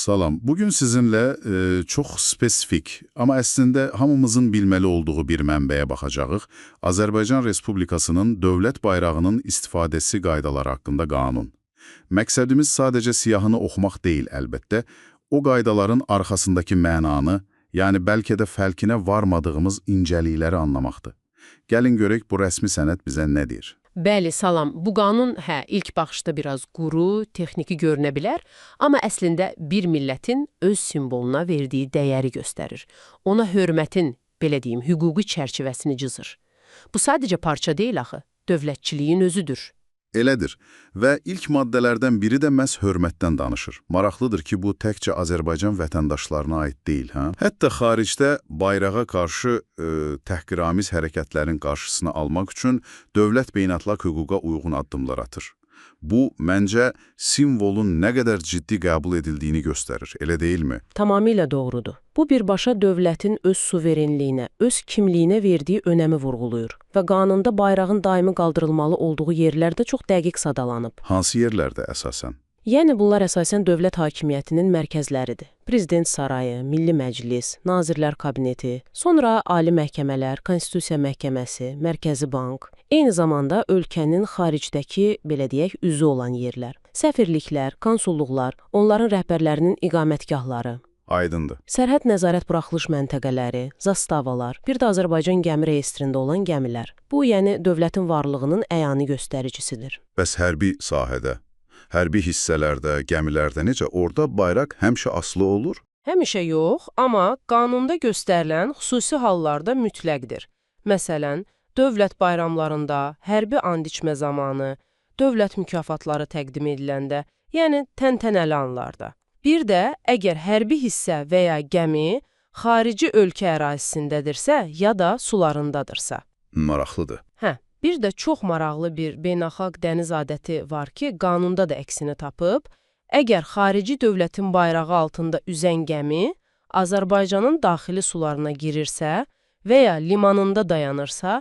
Salam. Bugün sizinle çox spesifik, amma əslində hamımızın bilməli olduğu bir mənbəyə baxacağıq. Azərbaycan Respublikasının dövlət bayrağının istifadəsi qaydaları haqqında qanun. Məqsədimiz sadəcə siyahını oxumaq deyil əlbəttə, o qaydaların arxasındakı mənanı, yəni bəlkə də fəlkinə varmadığımız incəlikləri anlamaqdır. Gəlin görək bu rəsmi sənəd bizə nə deyir? Bəli, salam. Bu qanun, ilk baxışda biraz quru, texniki görünə bilər, amma əslində bir millətin öz simvoluna verdiyi dəyəri göstərir. Ona hörmətin, belə deyim, hüquqi çərçivəsini cızır. Bu sadəcə parça deyil axı, dövlətçiliyin özüdür. Elədir və ilk maddələrdən biri də məhz hörmətdən danışır. Maraqlıdır ki, bu təkcə Azərbaycan vətəndaşlarına aid deyil. Hətta xaricdə bayrağa qarşı təhqiramiz hərəkətlərin qarşısını almaq üçün dövlət beynəlxalq hüquqa uyğun addımlar atır. Bu, məncə, simvolun nə qədər ciddi qəbul edildiyini göstərir, elə deyilmi? Tamamilə doğrudur. Bu birbaşa dövlətin öz suverenliyinə, öz kimliyinə verdiyi önəmi vurğulayır və qanunda bayrağın daimi qaldırılmalı olduğu yerlərdə çox dəqiq sadalanıb. Hansı yerlərdə əsasən? Yəni bunlar əsasən dövlət hakimiyyətinin mərkəzləridir. Prezident sarayı, Milli Məclis, Nazirlər Kabineti, sonra Ali məhkəmələr, Konstitusiya Məhkəməsi, Mərkəzi Bank, eyni zamanda ölkənin xaricdəki, belə deyək, üzü olan yerlər, səfirliklər, konsulluqlar, onların rəhbərlərinin iqamətgahları. Aydındır. Sərhəd nəzarət buraxılış məntəqələri, zastavalar, bir də Azərbaycan gəmi reyestrində olan gəmilər. Bu, yəni dövlətin varlığının əyani göstəricisidir. Bəs hərbi sahədə? Hərbi hissələrdə, gəmilərdə necə? Orada bayraq həmişə asılı olur? Həmişə yox, amma qanunda göstərilən xüsusi hallarda mütləqdir. Məsələn, dövlət bayramlarında, hərbi and içmə zamanı, dövlət mükafatları təqdim ediləndə, yəni təntənəli anlarda. Bir də, əgər hərbi hissə və ya gəmi xarici ölkə ərazisindədirsə ya da sularındadırsa. Maraqlıdır. Bir də çox maraqlı bir beynəlxalq dəniz adəti var ki, qanunda da əksini tapıb, əgər xarici dövlətin bayrağı altında üzən gəmi Azərbaycanın daxili sularına girirsə və ya limanında dayanırsa,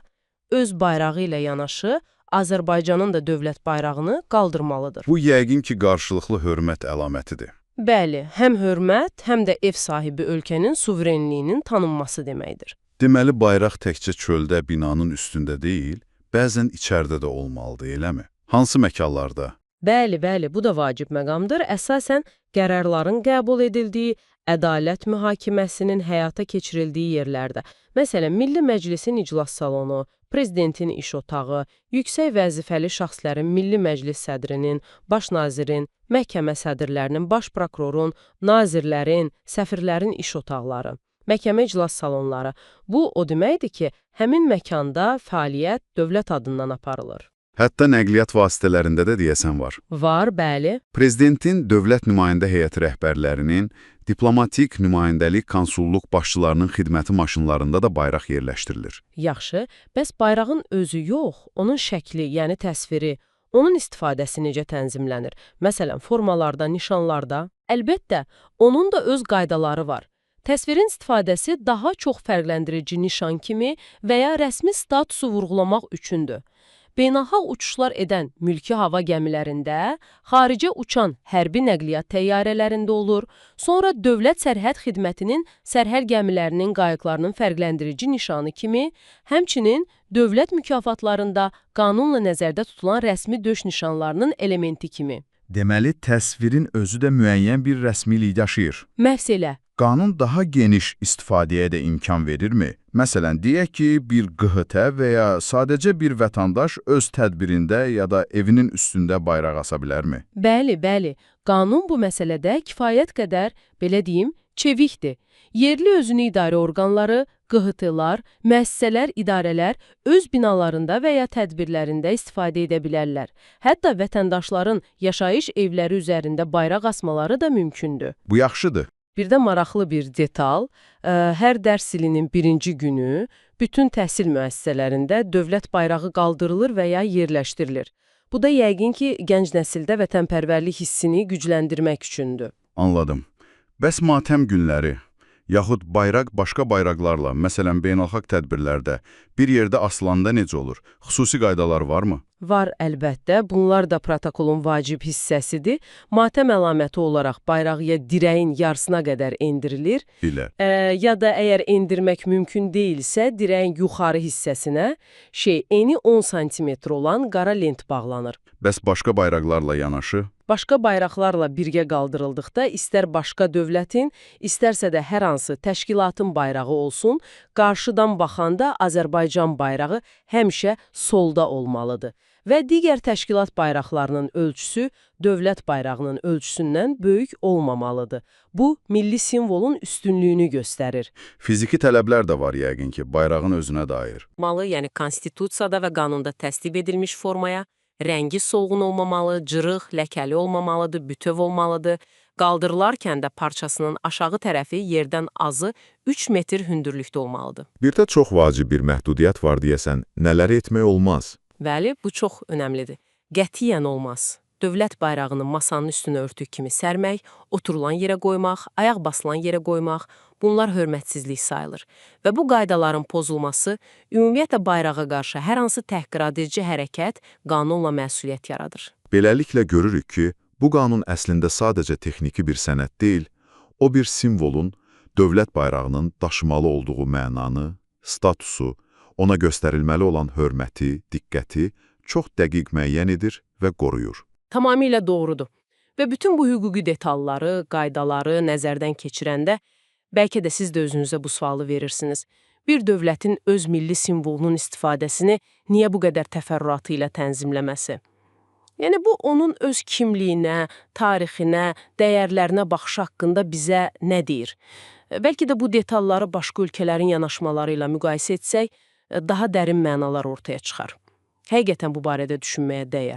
öz bayrağı ilə yanaşı Azərbaycanın da dövlət bayrağını qaldırmalıdır. Bu, yəqin ki, qarşılıqlı hörmət əlamətidir. Bəli, həm hörmət, həm də ev sahibi ölkənin suverenliyinin tanınması deməkdir. Deməli, bayraq təkcə çöldə, binanın üstündə deyil, bəzən içəridə də olmalıdır, eləmi? Hansı məkanlarda? Bəli, bu da vacib məqamdır. Əsasən, qərarların qəbul edildiyi, ədalət mühakiməsinin həyata keçirildiyi yerlərdə. Məsələn, Milli Məclisin iclas salonu, prezidentin iş otağı, yüksək vəzifəli şəxslərin, Milli Məclis sədrinin, baş nazirin, məhkəmə sədrlərinin, baş prokurorun, nazirlərin, səfirlərin iş otaqları. Məhkəmə iclas salonları. Bu, o deməkdir ki, həmin məkanda fəaliyyət dövlət adından aparılır. Hətta nəqliyyat vasitələrində də deyəsən var. Var, bəli. Prezidentin dövlət nümayəndə heyəti rəhbərlərinin, diplomatik nümayəndəlik konsulluq başçılarının xidməti maşınlarında da bayraq yerləşdirilir. Yaxşı, bəs bayrağın özü yox, onun şəkli, yəni təsviri, onun istifadəsi necə tənzimlənir? Məsələn, formalarda, nişanlarda. Əlbəttə, onun da öz qaydaları var. Təsvirin istifadəsi daha çox fərqləndirici nişan kimi və ya rəsmi statusu vurğulamaq üçündür. Beynəlxalq uçuşlar edən mülki hava gəmilərində, xaricə uçan hərbi nəqliyyat təyyarələrində olur, sonra dövlət sərhəd xidmətinin sərhəd gəmilərinin qayıqlarının fərqləndirici nişanı kimi, həmçinin dövlət mükafatlarında qanunla nəzərdə tutulan rəsmi döş nişanlarının elementi kimi. Deməli, təsvirin özü də müəyyən bir rəsmilik daşıyır. Məhz elə. Qanun daha geniş istifadəyə də imkan verirmi? Məsələn, deyək ki, bir QHT və ya sadəcə bir vətəndaş öz tədbirində ya da evinin üstündə bayraq asa bilərmi? Bəli. Qanun bu məsələdə kifayət qədər, belə deyim, çevikdir. Yerli özünü idarə orqanları, QHT-lar, müəssisələr, idarələr öz binalarında və ya tədbirlərində istifadə edə bilərlər. Hətta vətəndaşların yaşayış evləri üzərində bayraq asmaları da mümkündür. Bu yaxşıdır. Bir də maraqlı bir detal, hər dərs ilinin birinci günü bütün təhsil müəssisələrində dövlət bayrağı qaldırılır və ya yerləşdirilir. Bu da yəqin ki, gənc nəsildə vətənpərvərlik hissini gücləndirmək üçündür. Anladım. Bəs matəm günləri, yaxud bayraq başqa bayraqlarla, məsələn, beynəlxalq tədbirlərdə bir yerdə asılanda necə olur? Xüsusi qaydalar varmı? Var, əlbəttə. Bunlar da protokolun vacib hissəsidir. Matəm əlaməti olaraq bayraq ya dirəyin yarısına qədər endirilir, Bilə. ya da əgər endirmək mümkün deyilsə, dirəyin yuxarı hissəsinə eni 10 sm olan qara lent bağlanır. Bəs başqa bayraqlarla yanaşı? Başqa bayraqlarla birgə qaldırıldıqda istər başqa dövlətin, istərsə də hər hansı təşkilatın bayrağı olsun, qarşıdan baxanda Azərbaycan bayrağı həmişə solda olmalıdır. Və digər təşkilat bayraqlarının ölçüsü dövlət bayrağının ölçüsündən böyük olmamalıdır. Bu, milli simvolun üstünlüyünü göstərir. Fiziki tələblər də var yəqin ki, bayrağın özünə dair. Yəni konstitusiyada və qanunda təsdiq edilmiş formaya, rəngi solğun olmamalı, cırıq, ləkəli olmamalıdır, bütöv olmalıdır. Qaldırılarkən də parçasının aşağı tərəfi yerdən azı 3 metr hündürlükdə olmalıdır. Bir də çox vacib bir məhdudiyyət var deyəsən, nələr etmək olmaz? Bəli, bu çox önəmlidir. Qətiyyən olmaz. Dövlət bayrağını masanın üstünə örtük kimi sərmək, oturulan yerə qoymaq, ayaq basılan yerə qoymaq, bunlar hörmətsizlik sayılır. Və bu qaydaların pozulması ümumiyyətlə bayrağa qarşı hər hansı təhqiredici hərəkət qanunla məsuliyyət yaradır. Beləliklə görürük ki, bu qanun əslində sadəcə texniki bir sənəd deyil, o bir simvolun, dövlət bayrağının daşımalı olduğu mənanı, statusu, ona göstərilməli olan hörməti, diqqəti çox dəqiq müəyyən edir və qoruyur. Tamamilə doğrudur. Və bütün bu hüquqi detalları, qaydaları nəzərdən keçirəndə, bəlkə də siz də özünüzə bu sualı verirsiniz. Bir dövlətin öz milli simvolunun istifadəsini niyə bu qədər təfərrüatı ilə tənzimləməsi? Yəni, bu onun öz kimliyinə, tarixinə, dəyərlərinə baxışı haqqında bizə nə deyir? Bəlkə də bu detalları başqa ölkələrin yanaşmaları ilə müqayisə etsək, daha dərin mənalar ortaya çıxar. Həqiqətən bu barədə düşünməyə dəyər.